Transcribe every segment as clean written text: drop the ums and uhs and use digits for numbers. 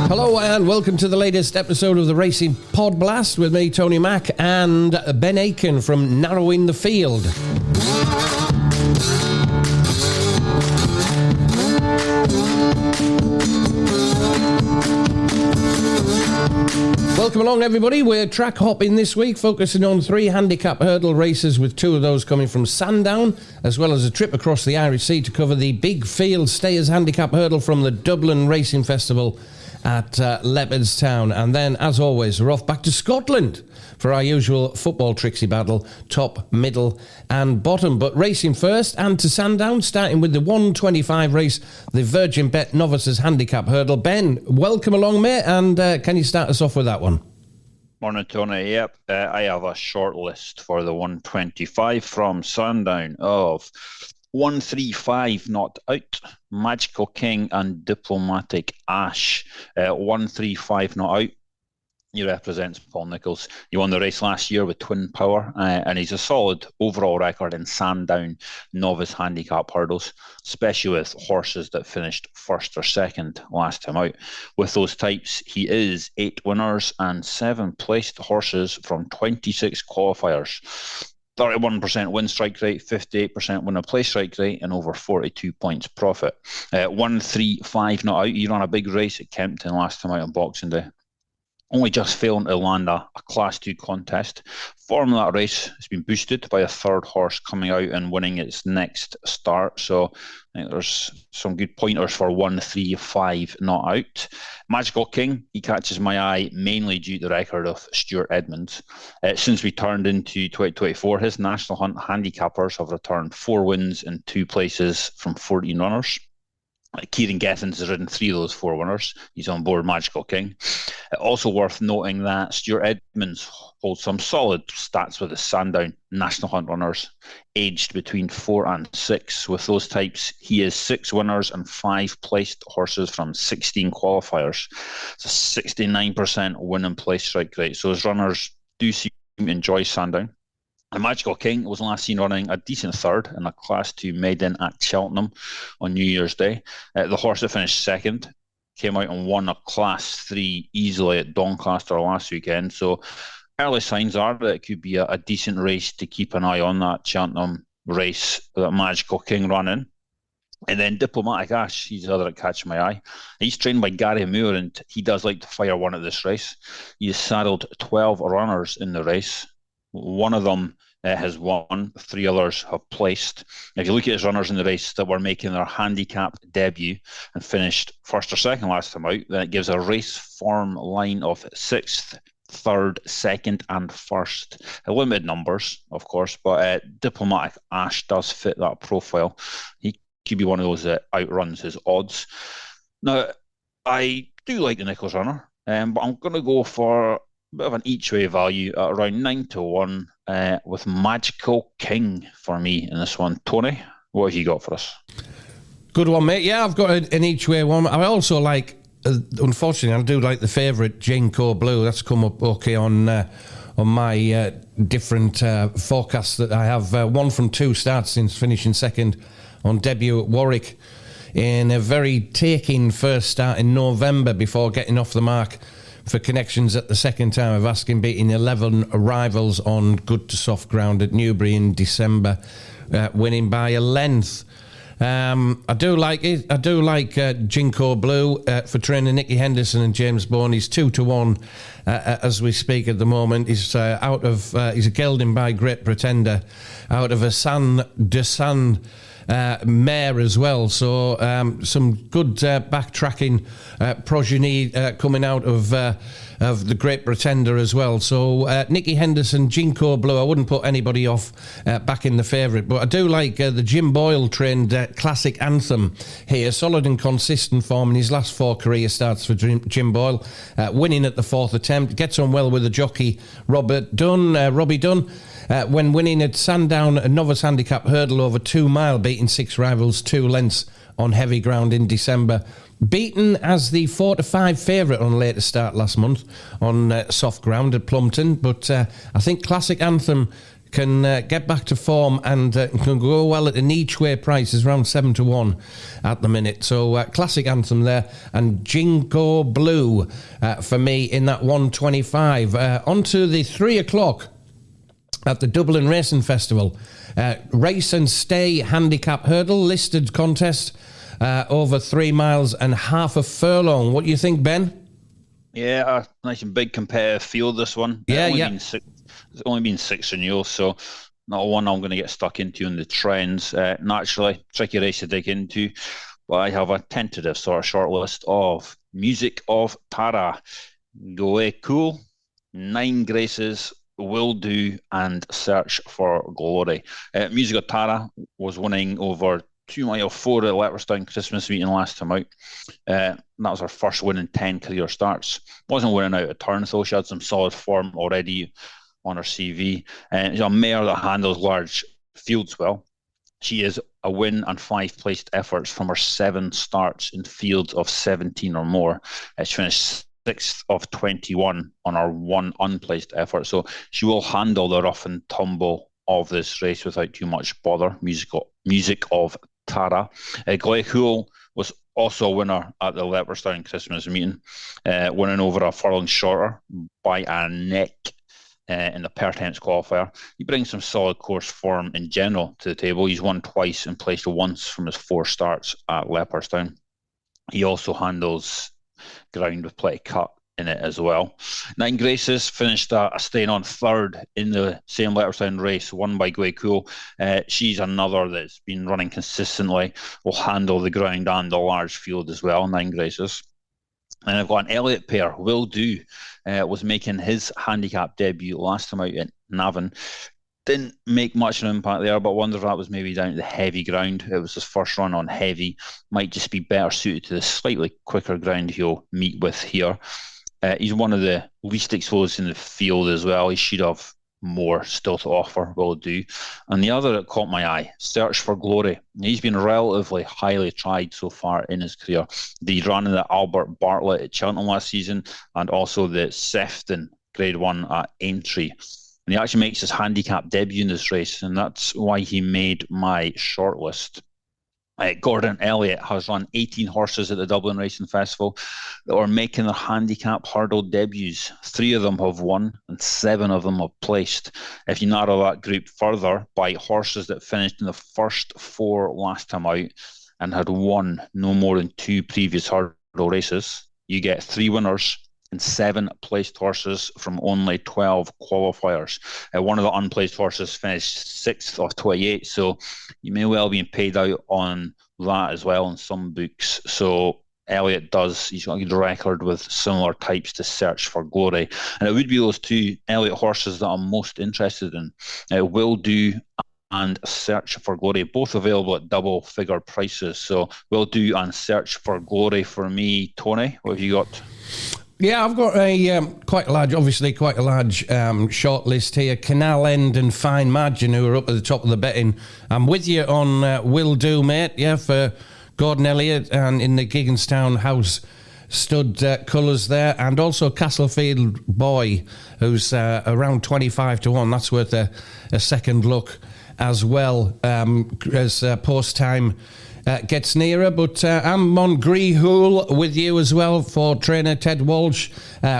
Hello and welcome to the latest episode of the Racing Podblast with me, Tony Mack, and Ben Aiken from Narrowing the Field. Welcome along, everybody. We're track hopping this week, focusing on 3 handicap hurdle races, with 2 of those coming from Sandown, as well as a trip across the Irish Sea to cover the Big Field Stayers Handicap Hurdle from the Dublin Racing Festival at Leopardstown. And then, as always, we're off back to Scotland for our usual Football Trixie Battle, top, middle and bottom. But racing first, and to Sandown, starting with the 125 race, the VirginBet Novices Handicap Hurdle. Ben, welcome along, mate, and can you start us off with that one? Morning, Tony. Yep, I have a short list for the 125 from Sandown of 135 not out, Magical King and Diplomatic Ash. 135 not out. He represents Paul Nicholls. He won the race last year with Twin Power, and he's a solid overall record in Sandown novice handicap hurdles, especially with horses that finished first or second last time out. With those types, he is 8 winners and 7 placed horses from 26 qualifiers. 31% win strike rate, 58% win and place strike rate, and over 42 points profit. 135 not out. He ran a big race at Kempton last time out on Boxing Day. Only just failing to land a Class 2 contest. Form of that race has been boosted by a third horse coming out and winning its next start. So I think there's some good pointers for 135 not out. Magical King, he catches my eye mainly due to the record of Stuart Edmonds. Since we turned into 2024, his National Hunt handicappers have returned 4 wins and 2 places from 14 runners. Kieran Gethins has ridden 3 of those 4 winners. He's on board Magical King. Also worth noting that Stuart Edmonds holds some solid stats with the Sandown National Hunt runners, aged between 4 and 6. With those types, he is 6 winners and 5 placed horses from 16 qualifiers. It's a 69% win and place strike rate. So his runners do seem to enjoy Sandown. The Magical King was last seen running a decent third in a Class 2 maiden at Cheltenham on New Year's Day. The horse that finished second came out and won a Class 3 easily at Doncaster last weekend. So early signs are that it could be a decent race to keep an eye on, that Cheltenham race that Magical King ran in. And then Diplomatic Ash, he's the other that catch my eye. He's trained by Gary Moore, and he does like to fire one at this race. He has saddled 12 runners in the race. One of them has won, 3 others have placed. If you look at his runners in the race that were making their handicap debut and finished first or second last time out, then it gives a race form line of 6th, 3rd, 2nd and 1st. Limited numbers, of course, but Diplomatic Ash does fit that profile. He could be one of those that outruns his odds. Now, I do like the Nicholls runner, but I'm going to go for bit of an each-way value at around 9-1 with Magical King for me in this one. Tony, what have you got for us? Good one, mate. Yeah, I've got an each-way one. I also like, unfortunately, I do like the favourite, jinx Blue. That's come up okay on my different forecasts that I have. 1 from 2 starts since finishing second on debut at Warwick in a very taking first start in November before getting off the mark for connections at the second time of asking, beating 11 rivals on good to soft ground at Newbury in December, winning by a length. I do like it. I do like Jinko Blue for trainer Nicky Henderson and James Bourne. He's 2-1 as we speak at the moment. He's he's a gelding by Great Pretender out of a San mare as well, so some good backtracking progeny coming out of the Great Pretender as well. So Nicky Henderson, Jinko Blue, I wouldn't put anybody off back in the favourite, but I do like the Jim Boyle trained Classic Anthem here. Solid and consistent form in his last 4 career starts for Jim Boyle, winning at the 4th attempt, gets on well with the jockey Robbie Dunn, when winning at Sandown, a novice handicap hurdle over 2 mile, beating 6 rivals 2 lengths on heavy ground in December. Beaten as the 4-5 favourite on later start last month on soft ground at Plumpton. But I think Classic Anthem can get back to form and can go well at an each way price. Is around 7-1 at the minute. So classic anthem there. And Jingo Blue for me in that 125. On to the 3 o'clock at the Dublin Racing Festival. Race and Stay Handicap Hurdle listed contest over 3 miles and half a furlong. What do you think, Ben? Yeah, a nice and big competitive field, this one. It's only been 6 renewals, so not one I'm going to get stuck into in the trends. Naturally, tricky race to dig into, but I have a tentative sort of short list of Music of Tara, Go Cool, 9 Graces, Will Do, and Search for Glory. Music of Tara was winning over 2 mile 4 at Leopardstown Christmas meeting last time out. That was her first win in 10 career starts. Wasn't winning out of turn, though. She had some solid form already on her CV. She's a mare that handles large fields well. She is a win and 5 placed efforts from her 7 starts in fields of 17 or more. She finished 6th of 21 on her 1 unplaced effort. So she will handle the rough and tumble of this race without too much bother. Music of Tara. Gleicul was also a winner at the Leopardstown Christmas meeting, winning over a furlong shorter by a neck in the Pertense qualifier. He brings some solid course form in general to the table. He's won twice and placed once from his 4 starts at Leopardstown. He also handles ground with plenty cut in it as well. 9 Graces finished a staying on 3rd in the same Leopardstown race, won by Gleicul. She's another that's been running consistently, will handle the ground and the large field as well, 9 Graces. And I've got an Elliott pair. Will Do was making his handicap debut last time out at Navan. Didn't make much of an impact there, but I wonder if that was maybe down to the heavy ground. It was his first run on heavy. Might just be better suited to the slightly quicker ground he'll meet with here. He's one of the least exposed in the field as well. He should have more still to offer, Will Do. And the other that caught my eye, Search for Glory. He's been relatively highly tried so far in his career. The run in the Albert Bartlett at Cheltenham last season, and also the Sefton Grade 1 at Aintree. And he actually makes his handicap debut in this race, and that's why he made my shortlist. Gordon Elliott has run 18 horses at the Dublin Racing Festival that are making their handicap hurdle debuts. 3 of them have won and 7 of them have placed. If you narrow that group further by horses that finished in the first 4 last time out and had won no more than 2 previous hurdle races, you get 3 winners and 7 placed horses from only 12 qualifiers. One of the unplaced horses finished 6th of 28, so you may well be paid out on that as well in some books. So Elliott he's got a good record with similar types to Search for Glory. And it would be those 2 Elliott horses that I'm most interested in. Will Do and Search for Glory, both available at double figure prices. So Will Do and Search for Glory for me. Tony, what have you got? Yeah, I've got a quite a large short list here. Canal End and Fine Margin, who are up at the top of the betting. I'm with you on Will Do, mate. Yeah, for Gordon Elliott and in the Gigginstown House stud colours there, and also Castlefield Boy, who's around 25-1. That's worth a second look as well as post time gets nearer. But I'm on Greehool with you as well for trainer Ted Walsh.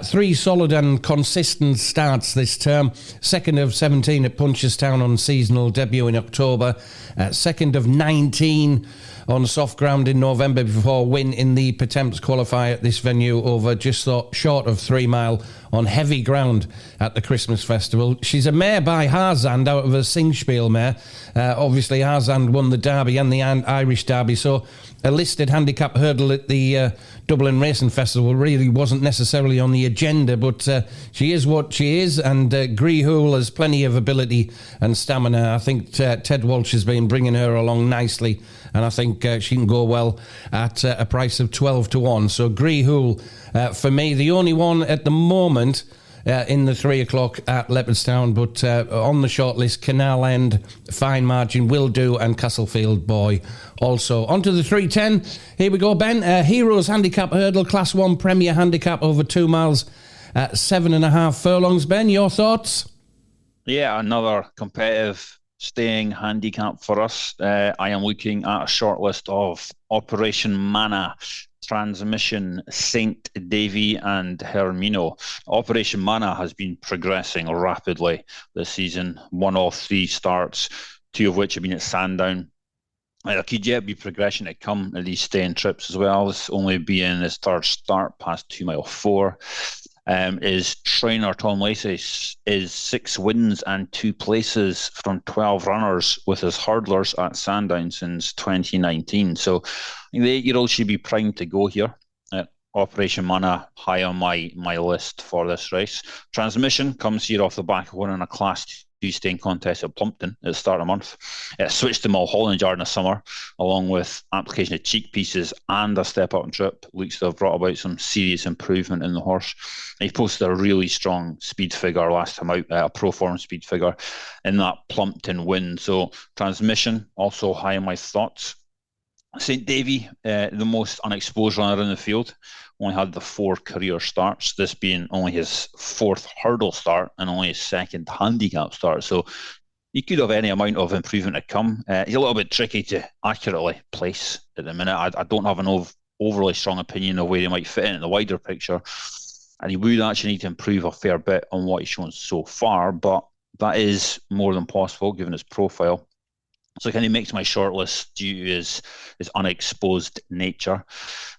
3 solid and consistent starts this term. 2nd of 17 at Punchestown on seasonal debut in October. 2nd of 19 on soft ground in November before win in the Pertemps qualifier at this venue over just short of 3 mile on heavy ground at the Christmas Festival. She's a mare by Harzand out of a Singspiel mare. Obviously Harzand won the Derby and the Irish Derby, so a listed handicap hurdle at the Dublin Racing Festival really wasn't necessarily on the agenda, but she is what she is, and Greehool has plenty of ability and stamina. I think Ted Walsh has been bringing her along nicely, and I think she can go well at a price of 12-1. So Greehool, for me, the only one at the moment in the 3 o'clock at Leopardstown, but on the short list, Canal End, Fine Margin, Will Do, and Castlefield Boy. Also, on to the 310. Here we go, Ben. Heroes Handicap Hurdle, Class 1 Premier Handicap over 2 miles, 7.5 furlongs. Ben, your thoughts? Yeah, another competitive staying handicap for us. I am looking at a short list of Operation Mana, Transmission, Saint Davy, and Hermino. Operation Mana has been progressing rapidly this season. Won all 3 starts, 2 of which have been at Sandown. There could yet be progression to come at these staying trips as well. This only being his 3rd start past 2 mile 4. His trainer Tom Lacey is 6 wins and 2 places from 12 runners with his hurdlers at Sandown since 2019. So I think the 8-year-old should be primed to go here. Operation Mana high on my list for this race. Transmission comes here off the back of winning a Class 2 staying contest at Plumpton at the start of the month. It switched to Mulholland Yard in the summer, along with application of cheek pieces and a step up and trip. Looks to have brought about some serious improvement in the horse. He posted a really strong speed figure last time out, a pro form speed figure in that Plumpton win. So Transmission also high in my thoughts. St Davy, the most unexposed runner in the field, only had the 4 career starts, this being only his 4th hurdle start and only his 2nd handicap start. So he could have any amount of improvement to come. He's a little bit tricky to accurately place at the minute. I don't have an overly strong opinion of where he might fit in the wider picture. And he would actually need to improve a fair bit on what he's shown so far, but that is more than possible given his profile. So kind of makes my shortlist due to his unexposed nature.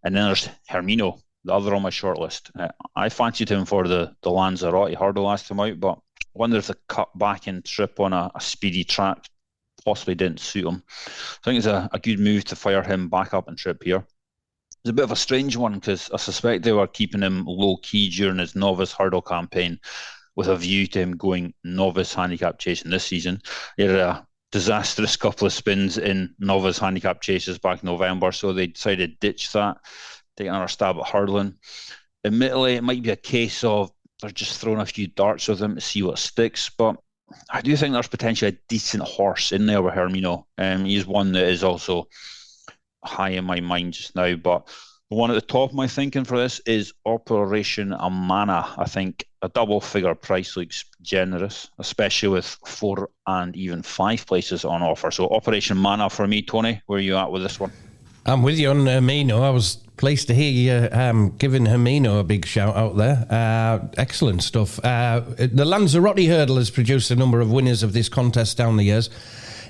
And then there's Hermino, the other on my shortlist. I fancied him for the Lanzarote hurdle last time out, but I wonder if the cut back and trip on a speedy track possibly didn't suit him. So I think it's a good move to fire him back up and trip here. It's a bit of a strange one because I suspect they were keeping him low-key during his novice hurdle campaign with a view to him going novice handicap chasing this season. He had a disastrous couple of spins in novice handicap chases back in November, so they decided to ditch that, take another stab at hurdling. Admittedly, it might be a case of they're just throwing a few darts with him to see what sticks, but I do think there's potentially a decent horse in there with Hermino. He's one that is also high in my mind just now, but the one at the top of my thinking for this is Operation Amana. I think a double figure price looks generous, especially with 4 and even 5 places on offer. So Operation Mana for me, Tony. Where are you at with this one? I'm with you on Hermino. I was pleased to hear you giving Hermino a big shout out there. Excellent stuff. The Lanzarote Hurdle has produced a number of winners of this contest down the years.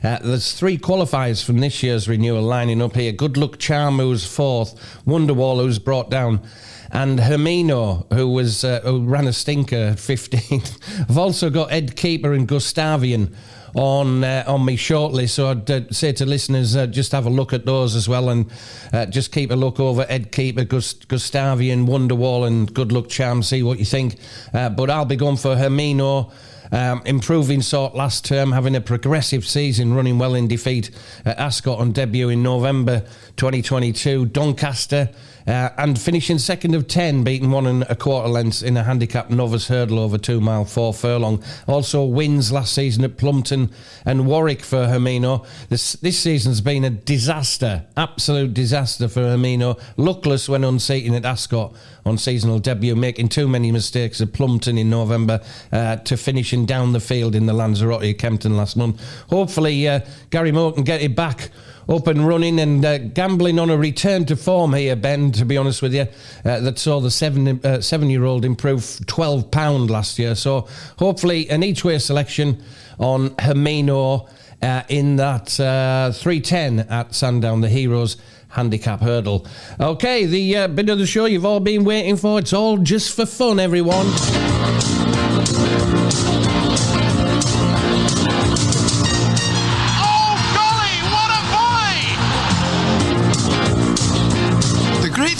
There's 3 qualifiers from this year's renewal lining up here. Good Luck Charm, who's 4th, Wonderwall, who's brought down, and Hermino, who ran a stinker 15th. I've also got Ed Keeper and Gustavian on my shortlist, so I'd say to listeners, just have a look at those as well, and just keep a look over Ed Keeper, Gustavian, Wonderwall, and Good Luck Charm, see what you think. But I'll be going for Hermino. Improving sort last term, having a progressive season, running well in defeat at Ascot on debut in November 2022. Doncaster, and finishing 2nd of 10, beating 1 1/4 lengths in a handicap novice hurdle over 2 mile 4 furlong. Also wins last season at Plumpton and Warwick for Hermino. This season's been a disaster, absolute disaster for Hermino. Luckless when unseating at Ascot on seasonal debut, making too many mistakes at Plumpton in November to finishing down the field in the Lanzarote at Kempton last month. Hopefully Gary Moore can get it back up and running, and gambling on a return to form here, Ben, to be honest with you, that saw the 7-year-old improve £12 last year. So hopefully an each-way selection on Hermino in that 3:10 at Sandown, the Heroes Handicap Hurdle. Okay, the bit of the show you've all been waiting for. It's all just for fun, everyone.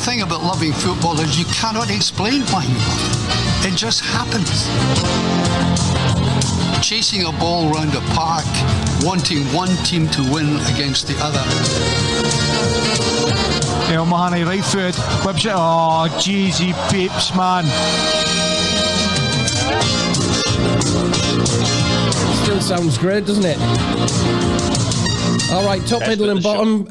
Thing about loving football is you cannot explain why you love it. It just happens. Chasing a ball round a park, wanting one team to win against the other. El Mahoney, right foot, whips it. Oh, jeez, he peeps, man. Still sounds great, doesn't it? All right, top, middle and bottom.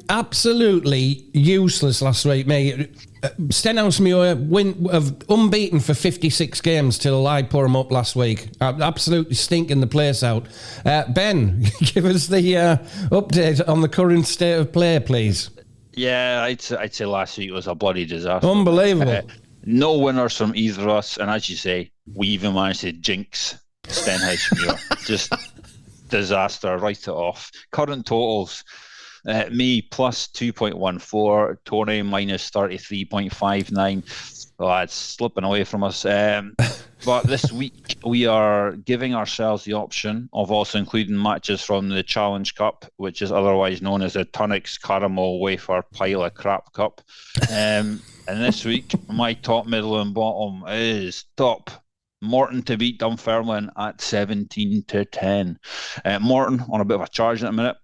Absolutely useless last week, mate. Stenhousemuir unbeaten for 56 games till I put him up last week. Absolutely stinking the place out. Ben, give us the update on the current state of play, please. Yeah, I'd say last week was a bloody disaster. Unbelievable. No winners from either of us, and as you say, we even managed to jinx Stenhousemuir. Just disaster, write it off. Current totals, me plus 2.14, Tony minus 33.59. Oh, it's slipping away from us. But this week we are giving ourselves the option of also including matches from the Challenge Cup, which is otherwise known as the Tunnix Caramel Wafer Pile of Crap Cup. And this week, my top, middle and bottom is top Morton to beat Dunfermline at 17-10. Morton on a bit of a charge in a minute.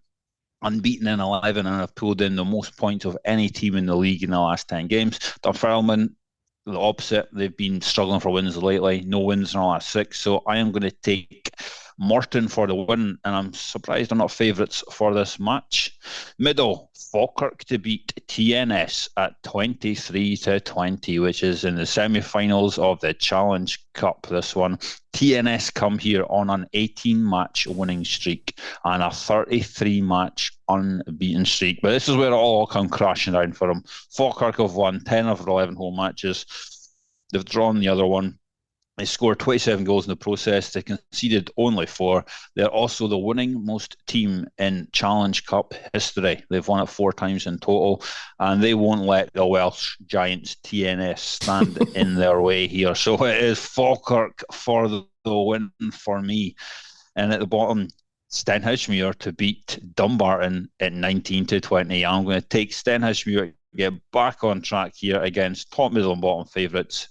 Unbeaten in 11 and have pulled in the most points of any team in the league in the last 10 games. Dunfermline, the opposite. They've been struggling for wins lately. No wins in the last 6. So I am going to take Morton for the win, and I'm surprised they're not favourites for this match. Middle, Falkirk to beat TNS at 23-20, which is in the semi-finals of the Challenge Cup, this one. TNS come here on an 18-match winning streak and a 33-match unbeaten streak. But this is where it all come crashing down for them. Falkirk have won 10 of their 11 home matches. They've drawn the other one. They scored 27 goals in the process. They conceded only 4. They're also the winning most team in Challenge Cup history. They've won it 4 times in total, and they won't let the Welsh Giants TNS stand in their way here. So it is Falkirk for the win for me. And at the bottom, Stenhousemuir to beat Dumbarton at 19-20. I'm going to take Stenhousemuir, get back on track here against top, middle and bottom favourites,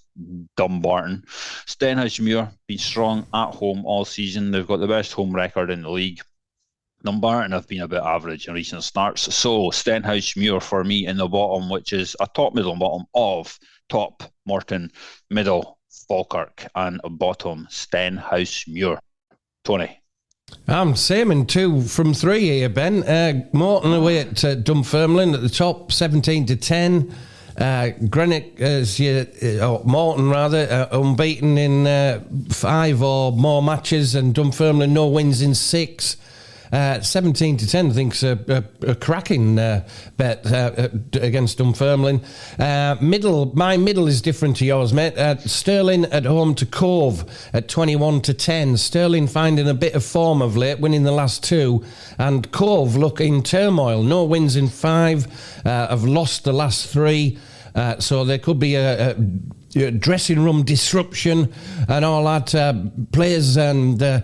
Dumbarton. Stenhousemuir been strong at home all season. They've got the best home record in the league. Dumbarton have been a bit average in recent starts. So Stenhousemuir for me in the bottom, which is a top, middle and bottom of top Morton, middle Falkirk, and bottom Stenhousemuir. Tony. I'm same in 2 from 3 here, Ben. Morton away at Dunfermline at the top, 17-10. Greenock is Morton rather, unbeaten in 5 or more matches, and Dunfermline no wins in 6. 17-10, I think, is a cracking bet against Dunfermline. My middle is different to yours, mate. Stirling at home to Cove at 21-10. Stirling finding a bit of form of late, winning the last 2, and Cove look in turmoil. No wins in 5, have lost the last 3. So there could be a dressing room disruption and all that. Players and the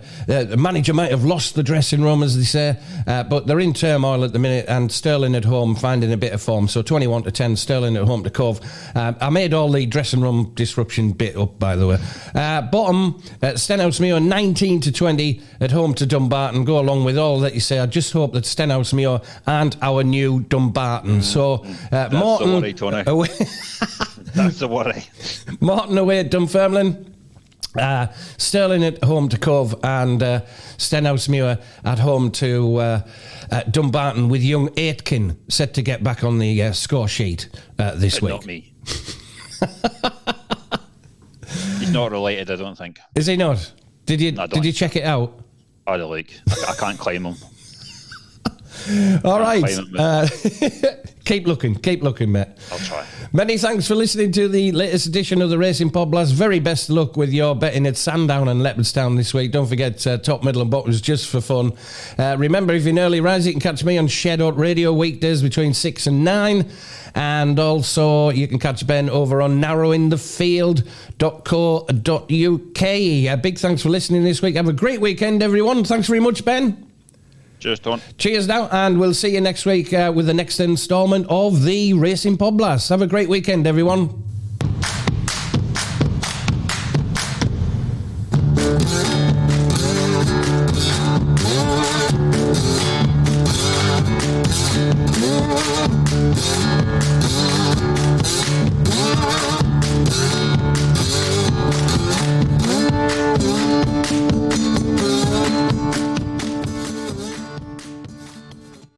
manager might have lost the dressing room, as they say, but they're in turmoil at the minute, and Stirling at home finding a bit of form. So 21-10, Stirling at home to Cove. I made all the dressing room disruption bit up, by the way. Bottom, Stenhousemuir 19-20 at home to Dumbarton. Go along with all that you say. I just hope that Stenhousemuir aren't our new Dumbarton. So that's Morton the worry, Tony. Away. That's the worry. Morton away at Dunfermline. Stirling at home to Cove, and Stenhousemuir at home to Dumbarton, with young Aitken set to get back on the score sheet this week. Not me. He's not related, I don't think. Is he not? Did you check it out? I don't like. I can't claim him. All right. Keep looking, mate. I'll try. Many thanks for listening to the latest edition of the Racing Podblast. Very best of luck with your betting at Sandown and Leopardstown this week. Don't forget top, middle and bottoms just for fun. Remember, if you're an early riser, you can catch me on Shadow Radio weekdays between 6 and 9. And also, you can catch Ben over on narrowingthefield.co.uk. A big thanks for listening this week. Have a great weekend, everyone. Thanks very much, Ben. Cheers, Don. Cheers now, and we'll see you next week with the next instalment of the Racing Podblast. Have a great weekend, everyone.